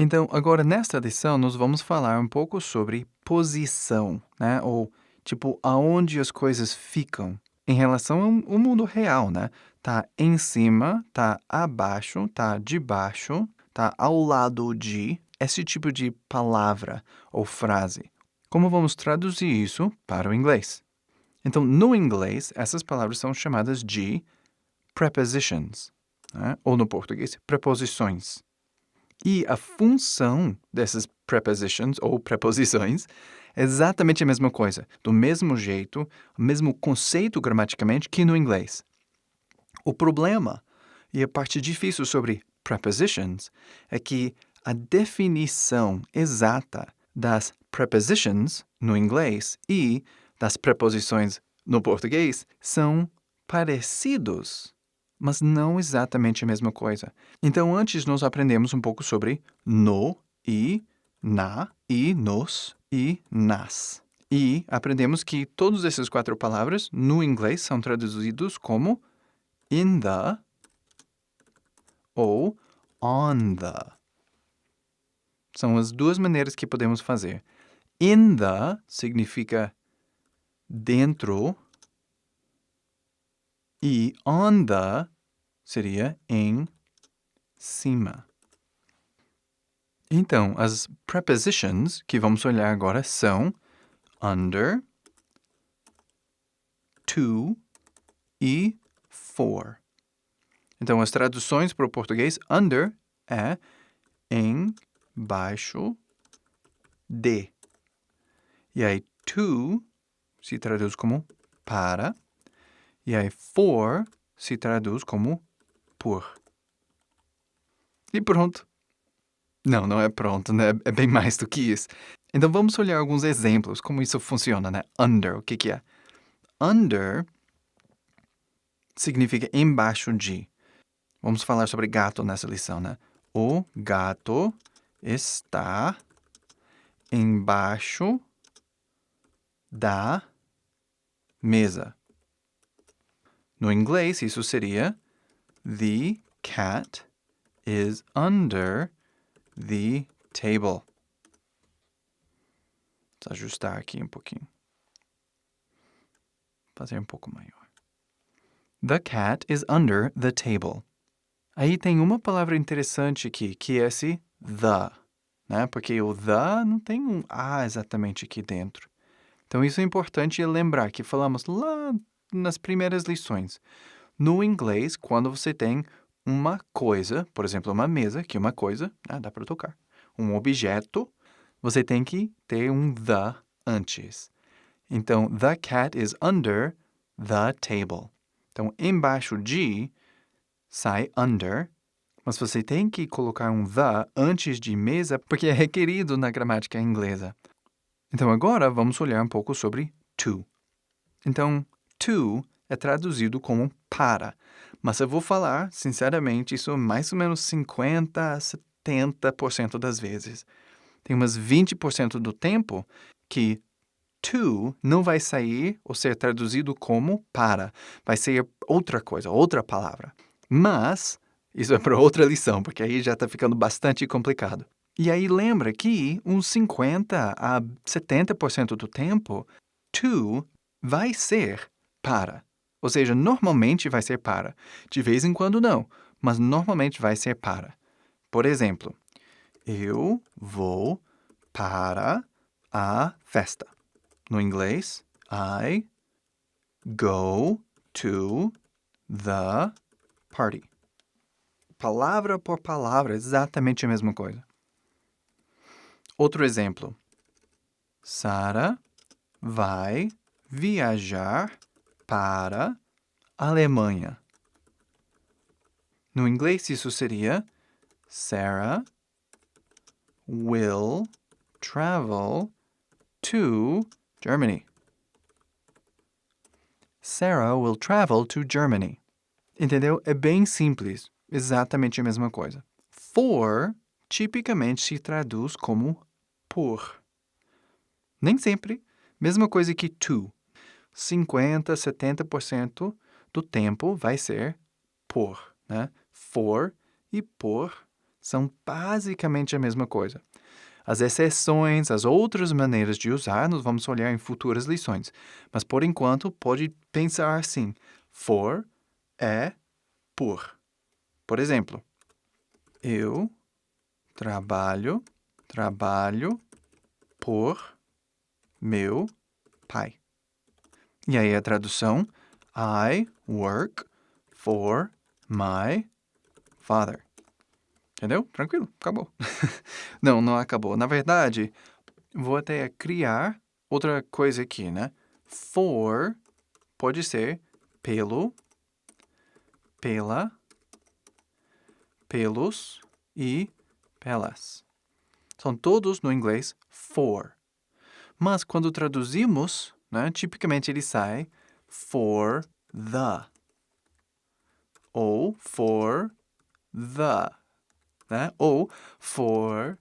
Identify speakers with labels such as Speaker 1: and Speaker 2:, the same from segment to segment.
Speaker 1: Então, agora nesta lição, nós vamos falar um pouco sobre posição, né? Ou, tipo, aonde as coisas ficam em relação ao mundo real, né? Tá em cima, tá abaixo, tá debaixo, tá ao lado de, esse tipo de palavra ou frase. Como vamos traduzir isso para o inglês? Então, no inglês, essas palavras são chamadas de prepositions, né? Ou no português, preposições. E a função dessas prepositions ou preposições é exatamente a mesma coisa, do mesmo jeito, o mesmo conceito gramaticamente que no inglês. O problema e a parte difícil sobre prepositions é que a definição exata das prepositions no inglês e das preposições no português são parecidos, mas não exatamente a mesma coisa. Então, antes nós aprendemos um pouco sobre no e na e nos e nas. E aprendemos que todas essas quatro palavras no inglês são traduzidos como in the ou on the. São as duas maneiras que podemos fazer. In the significa dentro e on the seria em cima. Então, as prepositions que vamos olhar agora são under, to e for. Então, as traduções para o português, under é embaixo de. E aí, to se traduz como para. E aí, for se traduz como por. E pronto. Não, não é pronto, né? É bem mais do que isso. Então, vamos olhar alguns exemplos, como isso funciona, né? Under, o que é? Under significa embaixo de. Vamos falar sobre gato nessa lição, né? O gato está embaixo da mesa. No inglês, isso seria The cat is under the table. Vou ajustar aqui um pouquinho. Fazer um pouco maior. The cat is under the table. Aí tem uma palavra interessante aqui, que é esse the, né? Porque o the não tem um A exatamente aqui dentro. Então, isso é importante lembrar, que falamos lá nas primeiras lições. No inglês, quando você tem uma coisa, por exemplo, uma mesa, que é uma coisa, dá para tocar. Um objeto, você tem que ter um the antes. Então, the cat is under the table. Então, embaixo de sai under, mas você tem que colocar um the antes de mesa, porque é requerido na gramática inglesa. Então, agora vamos olhar um pouco sobre to. Então, to é traduzido como para, mas eu vou falar, sinceramente, isso mais ou menos 50% a 70% das vezes. Tem umas 20% do tempo que to não vai sair ou ser traduzido como para. Vai ser outra coisa, outra palavra. Mas isso é para outra lição, porque aí já está ficando bastante complicado. E aí lembra que uns 50% a 70% do tempo, to vai ser para. Ou seja, normalmente vai ser para. De vez em quando não, mas normalmente vai ser para. Por exemplo, eu vou para a festa. No inglês, I go to the party. Palavra por palavra, exatamente a mesma coisa. Outro exemplo. Sara vai viajar para a Alemanha. No inglês, isso seria Sarah will travel to Germany. Sarah will travel to Germany. Entendeu? É bem simples. Exatamente a mesma coisa. For, tipicamente, se traduz como por. Nem sempre. Mesma coisa que to. 50%, 70% do tempo vai ser por, né? For e por são basicamente a mesma coisa. As exceções, as outras maneiras de usar, nós vamos olhar em futuras lições. Mas, por enquanto, pode pensar assim. For é por. Por exemplo, eu trabalho por meu pai. E aí a tradução, I work for my father. Entendeu? Tranquilo, acabou. Não acabou. Na verdade, vou até criar outra coisa aqui, né? For pode ser pelo, pela, pelos e pelas. São todos no inglês for. Mas quando traduzimos, né, tipicamente ele sai for the. Ou for the. Né? Ou for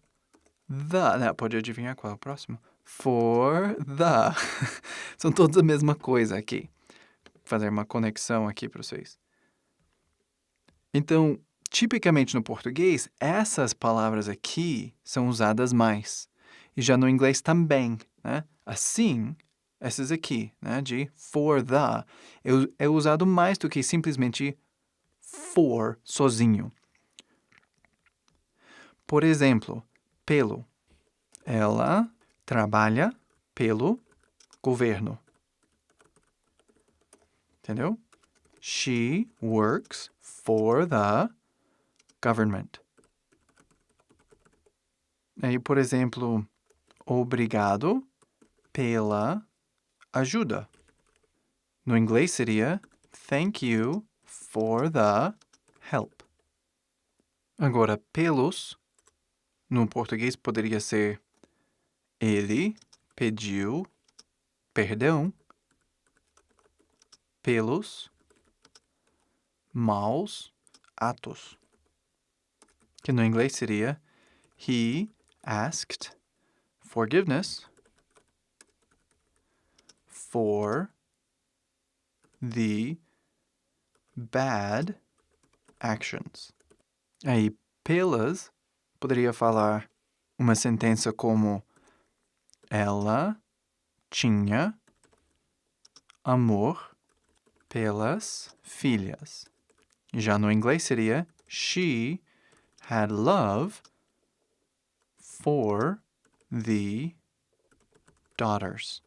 Speaker 1: the. Né? Pode adivinhar qual é o próximo? For the. São todos a mesma coisa aqui. Vou fazer uma conexão aqui para vocês. Então, tipicamente no português, essas palavras aqui são usadas mais. E já no inglês também, né? Assim, essas aqui, né? De for the, é usado mais do que simplesmente for sozinho. Por exemplo, pelo. Ela trabalha pelo governo. Entendeu? She works for the government. Aí, por exemplo, obrigado pela ajuda. No inglês seria thank you for the help. Agora, pelos, no português poderia ser ele pediu perdão pelos maus atos. Que no inglês seria he asked forgiveness for the bad actions. Aí, pelas, poderia falar uma sentença como ela tinha amor pelas filhas. Já no inglês seria she had love for the daughters.